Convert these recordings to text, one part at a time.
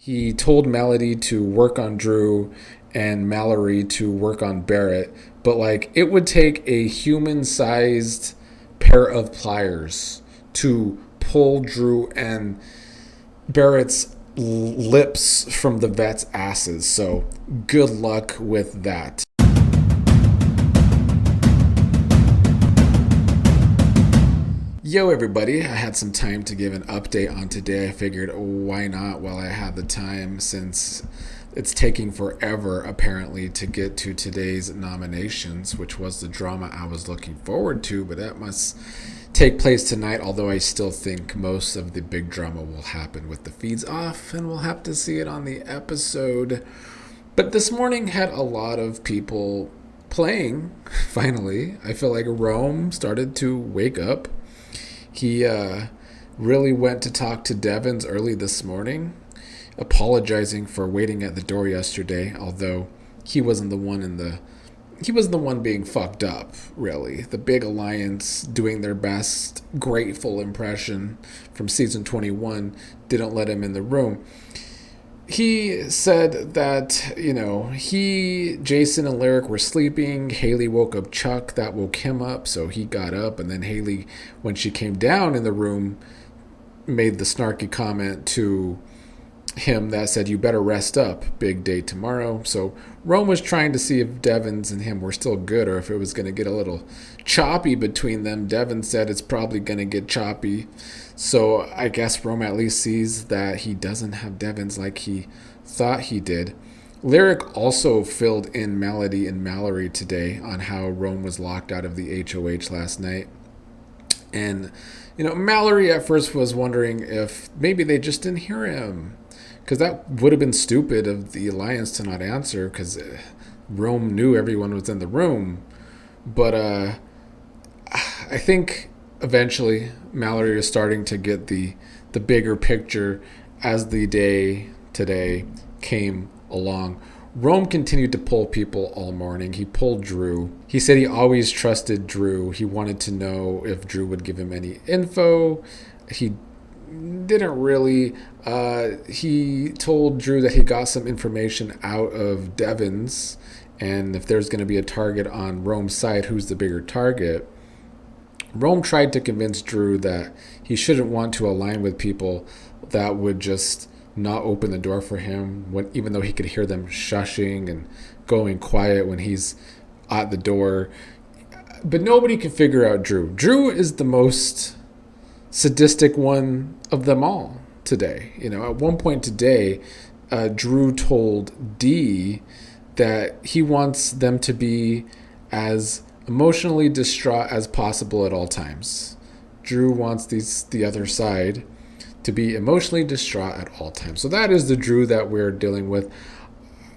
He told Melody to work on Drew and Mallory to work on Barrett, but like it would take a human-sized pair of pliers to pull Drew and Barrett's lips from the vet's asses. So good luck with that. Yo, everybody. I had some time to give an update on today. I figured, why not while I had the time, since it's taking forever, apparently, to get to today's nominations, which was the drama I was looking forward to, but that must take place tonight, although I still think most of the big drama will happen with the feeds off, and we'll have to see it on the episode. But this morning had a lot of people playing, finally. I feel like Rome started to wake up. He really went to talk to Devins early this morning, apologizing for waiting at the door yesterday, although he wasn't the one he was the one being fucked up, really. The big alliance doing their best grateful impression from season 21 didn't let him in the room. He said that, Jason and Lyric were sleeping. Haley woke up Chuck. That woke him up, so he got up. And then Haley, when she came down in the room, made the snarky comment to him that said, "You better rest up. Big day tomorrow." So Rome was trying to see if Devins and him were still good or if it was going to get a little choppy between them. Devins said it's probably going to get choppy. So I guess Rome at least sees that he doesn't have Devins like he thought he did. Lyric also filled in Melody and Mallory today on how Rome was locked out of the HOH last night. And, Mallory at first was wondering if maybe they just didn't hear him, because that would have been stupid of the Alliance to not answer, because Rome knew everyone was in the room. But I think eventually Mallory is starting to get the bigger picture as the day today came along. Rome continued to pull people all morning. He pulled Drew. He said he always trusted Drew. He wanted to know if Drew would give him any info. He didn't really. He told Drew that he got some information out of Devins, and if there's going to be a target on Rome's side, who's the bigger target? Rome tried to convince Drew that he shouldn't want to align with people that would just not open the door for him, even though he could hear them shushing and going quiet when he's at the door. But nobody can figure out Drew. Drew is the most sadistic one of them all today. At one point today, Drew told Dee that he wants them to be as emotionally distraught as possible at all times. Drew wants the other side to be emotionally distraught at all times. So that is the Drew that we're dealing with.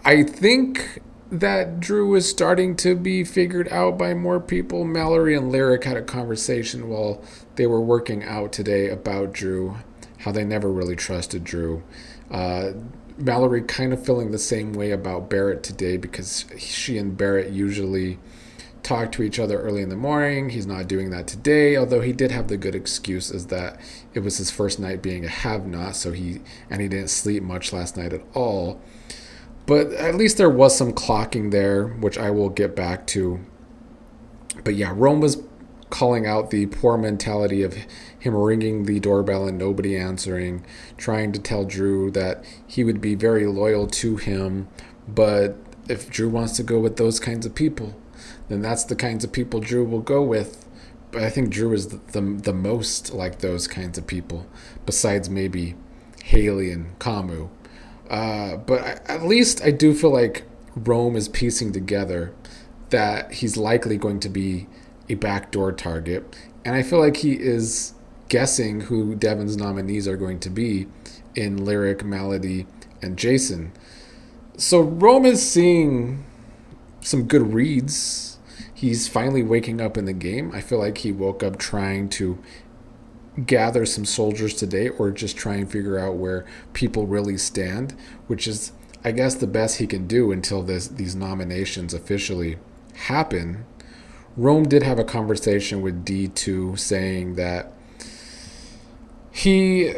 I think that Drew is starting to be figured out by more people. Mallory and Lyric had a conversation while they were working out today about Drew, how they never really trusted Drew. Mallory kind of feeling the same way about Barrett today, because she and Barrett usually talk to each other early in the morning. He's not doing that today, although he did have the good excuse is that it was his first night being a have-not, so he didn't sleep much last night at all. But at least there was some clocking there, which I will get back to. But yeah, Rome was calling out the poor mentality of him ringing the doorbell and nobody answering, trying to tell Drew that he would be very loyal to him, but if Drew wants to go with those kinds of people, then that's the kinds of people Drew will go with. But I think Drew is the most like those kinds of people, besides maybe Haley and Kamu. But at least I do feel like Rome is piecing together that he's likely going to be a backdoor target. And I feel like he is guessing who Devin's nominees are going to be in Lyric, Melody, and Jason. So Rome is seeing some good reads. He's finally waking up in the game. I feel like he woke up trying to gather some soldiers today, or just try and figure out where people really stand, which is, I guess, the best he can do until these nominations officially happen. Rome did have a conversation with D2 saying that He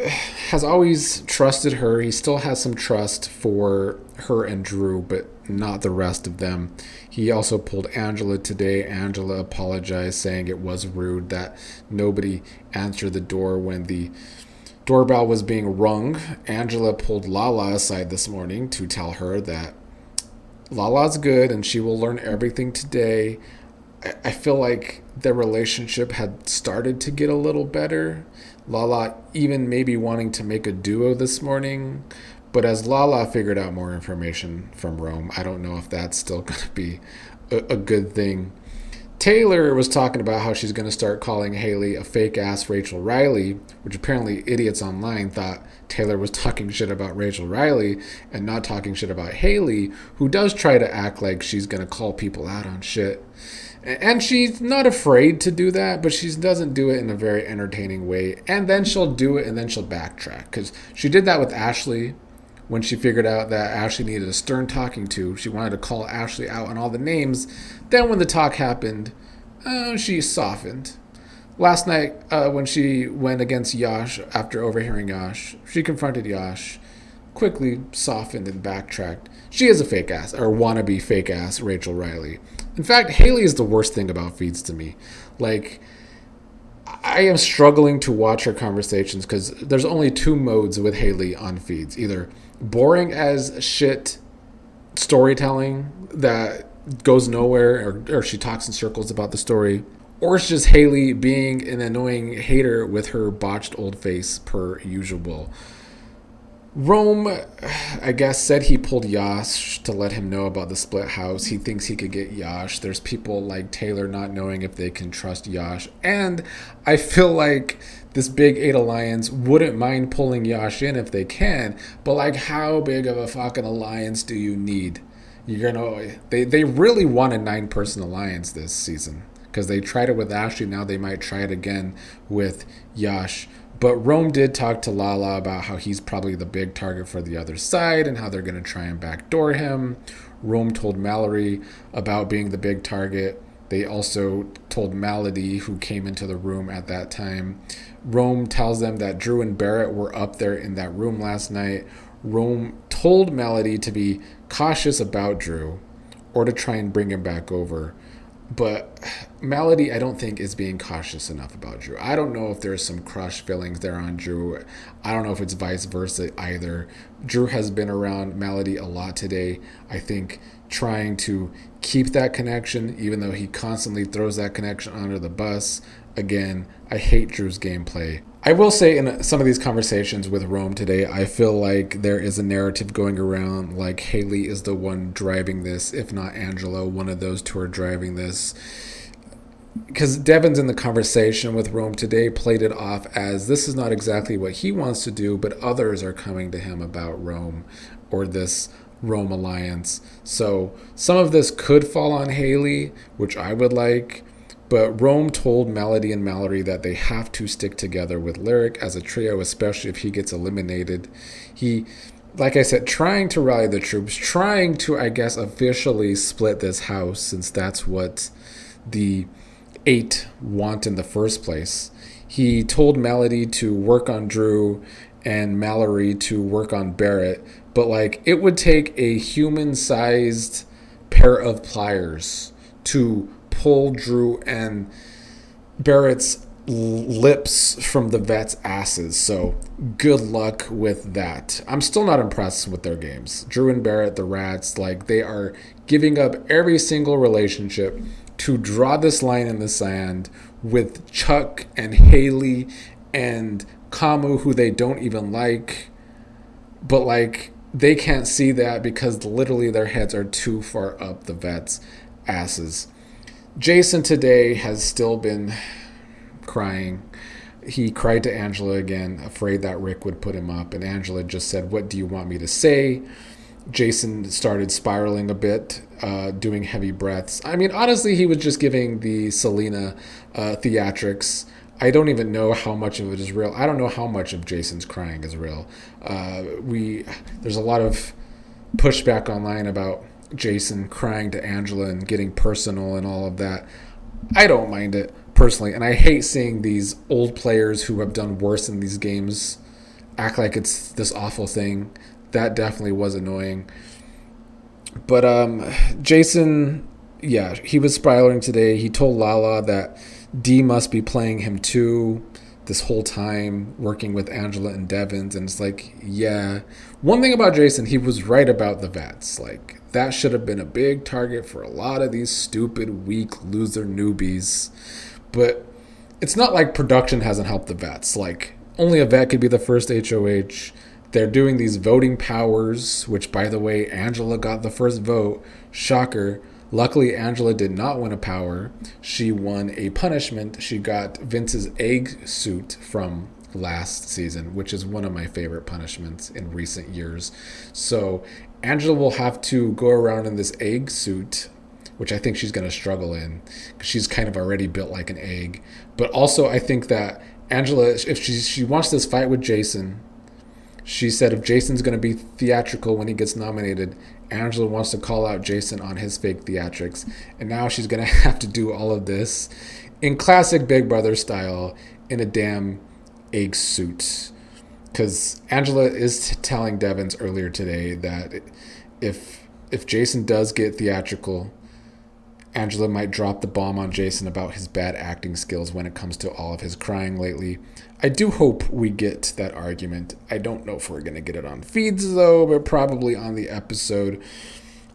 has always trusted her. He still has some trust for her and Drew, but not the rest of them. He also pulled Angela today. Angela apologized, saying it was rude that nobody answered the door when the doorbell was being rung. Angela pulled Lala aside this morning to tell her that Lala's good and she will learn everything today. I feel like their relationship had started to get a little better. Lala even maybe wanting to make a duo this morning. But as Lala figured out more information from Rome, I don't know if that's still going to be a good thing. Taylor was talking about how she's going to start calling Haley a fake ass Rachel Riley, which apparently idiots online thought Taylor was talking shit about Rachel Riley and not talking shit about Haley, who does try to act like she's going to call people out on shit. And she's not afraid to do that, but she doesn't do it in a very entertaining way. And then she'll do it and then she'll backtrack. Because she did that with Ashley when she figured out that Ashley needed a stern talking to. She wanted to call Ashley out on all the names. Then when the talk happened, she softened. Last night, when she went against Yash after overhearing Yash, she confronted Yash, quickly softened and backtracked. She is a fake ass, or wannabe fake ass Rachel Riley. In fact, Haley is the worst thing about feeds to me. Like, I am struggling to watch her conversations because there's only two modes with Haley on feeds. Either boring as shit storytelling that goes nowhere, or she talks in circles about the story, or it's just Haley being an annoying hater with her botched old face per usual. Rome, I guess, said he pulled Yash to let him know about the split house. He thinks he could get Yash. There's people like Taylor not knowing if they can trust Yash. And I feel like this Big 8 alliance wouldn't mind pulling Yash in if they can. But, like, how big of a fucking alliance do you need? You're gonna. They really want a 9-person alliance this season. Because they tried it with Ashley. Now they might try it again with Yash. But Rome did talk to Lala about how he's probably the big target for the other side and how they're going to try and backdoor him. Rome told Mallory about being the big target. They also told Melody, who came into the room at that time. Rome tells them that Drew and Barrett were up there in that room last night. Rome told Melody to be cautious about Drew or to try and bring him back over. But Melody, I don't think, is being cautious enough about Drew. I don't know if there's some crush feelings there on Drew. I don't know if it's vice versa either. Drew has been around Melody a lot today. I think trying to keep that connection, even though he constantly throws that connection under the bus. Again, I hate Drew's gameplay. I will say in some of these conversations with Rome today, I feel like there is a narrative going around like Haley is the one driving this, if not Angela, one of those two are driving this. Because Devin's in the conversation with Rome today played it off as this is not exactly what he wants to do, but others are coming to him about Rome or this Rome alliance. So some of this could fall on Haley, which I would like. But Rome told Melody and Mallory that they have to stick together with Lyric as a trio, especially if he gets eliminated. He, like I said, trying to rally the troops, trying to, I guess, officially split this house, since that's what the 8 want in the first place. He told Melody to work on Drew and Mallory to work on Barrett, but like it would take a human-sized pair of pliers to pull Drew and Barrett's lips from the vet's asses. So good luck with that. I'm still not impressed with their games. Drew and Barrett, the rats, like they are giving up every single relationship to draw this line in the sand with Chuck and Haley and Kamu, who they don't even like. But like they can't see that because literally their heads are too far up the vet's asses. Jason today has still been crying. He cried to Angela again, afraid that Rick would put him up. And Angela just said, "What do you want me to say?" Jason started spiraling a bit, doing heavy breaths. I mean, honestly, he was just giving the Selena theatrics. I don't even know how much of it is real. I don't know how much of Jason's crying is real. There's a lot of pushback online about Jason crying to Angela and getting personal and all of that. I don't mind it, personally. And I hate seeing these old players who have done worse in these games act like it's this awful thing. That definitely was annoying. But Jason, yeah, he was spiraling today. He told Lala that D must be playing him too this whole time, working with Angela and Devins. And it's like, yeah. One thing about Jason, he was right about the vets. Like, that should have been a big target for a lot of these stupid, weak, loser newbies. But it's not like production hasn't helped the vets. Like, only a vet could be the first HOH. They're doing these voting powers, which, by the way, Angela got the first vote. Shocker. Luckily, Angela did not win a power. She won a punishment. She got Vince's egg suit from last season, which is one of my favorite punishments in recent years. So Angela will have to go around in this egg suit, which I think she's going to struggle in because she's kind of already built like an egg. But also, I think that Angela, if she wants this fight with Jason, she said if Jason's going to be theatrical when he gets nominated, Angela wants to call out Jason on his fake theatrics. And now she's going to have to do all of this in classic Big Brother style in a damn egg suit. Because Angela is telling Devins earlier today that if Jason does get theatrical, Angela might drop the bomb on Jason about his bad acting skills when it comes to all of his crying lately. I do hope we get that argument. I don't know if we're going to get it on feeds, though, but probably on the episode.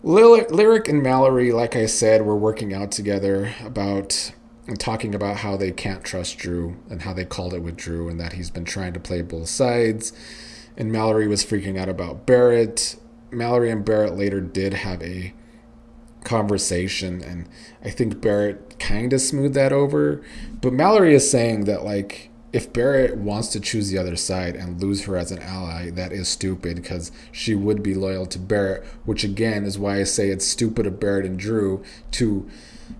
Lyric and Mallory, like I said, were working out together about and talking about how they can't trust Drew and how they called it with Drew and that he's been trying to play both sides. And Mallory was freaking out about Barrett. Mallory and Barrett later did have a conversation, and I think Barrett kind of smoothed that over. But Mallory is saying that, like, if Barrett wants to choose the other side and lose her as an ally, that is stupid because she would be loyal to Barrett, which again is why I say it's stupid of Barrett and Drew to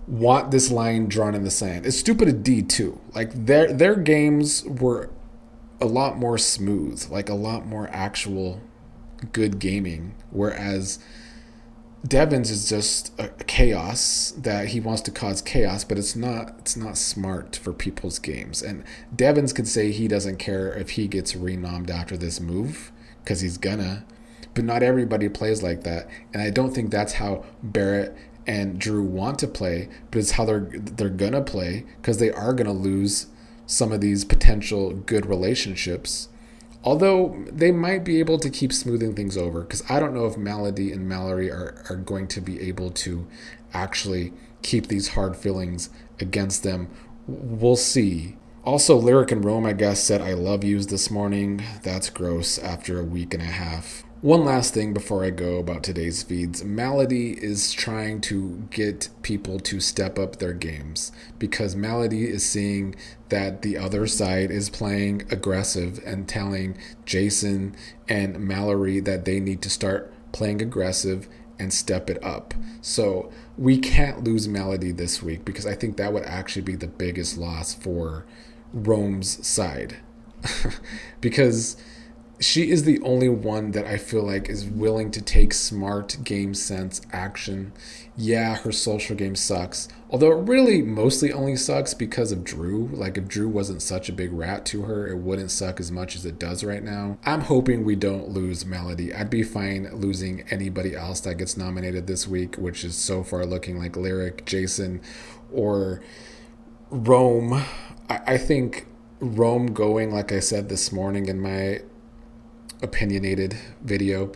want this line drawn in the sand. It's stupid of D too. Like their games were a lot more smooth, like a lot more actual good gaming, whereas Devins is just a chaos that he wants to cause chaos, but it's not smart for people's games. And Devins could say he doesn't care if he gets renommed after this move because he's gonna, but not everybody plays like that. And I don't think that's how Barrett and Drew want to play, but it's how they're gonna play because they are gonna lose some of these potential good relationships. Although they might be able to keep smoothing things over, because I don't know if Melody and Mallory are going to be able to actually keep these hard feelings against them. We'll see. Also, Lyric and Rome, I guess, said I love yous this morning. That's gross after a week and a half. One last thing before I go about today's feeds. Melody is trying to get people to step up their games because Melody is seeing that the other side is playing aggressive and telling Jason and Mallory that they need to start playing aggressive and step it up. So we can't lose Melody this week because I think that would actually be the biggest loss for Rome's side because she is the only one that I feel like is willing to take smart game sense action. Yeah, her social game sucks. Although it really mostly only sucks because of Drew. Like if Drew wasn't such a big rat to her, it wouldn't suck as much as it does right now. I'm hoping we don't lose Melody. I'd be fine losing anybody else that gets nominated this week, which is so far looking like Lyric, Jason, or Rome. I think Rome going, like I said this morning in my opinionated video,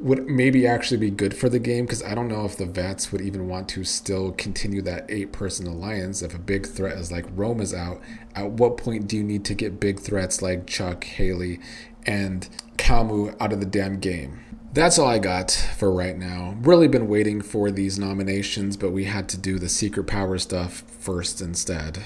would maybe actually be good for the game because I don't know if the vets would even want to still continue that 8-person alliance if a big threat is like Rome is out. At what point do you need to get big threats like Chuck, Haley, and Kamu out of the damn game? That's all I got for right now. Really been waiting for these nominations, but we had to do the secret power stuff first instead.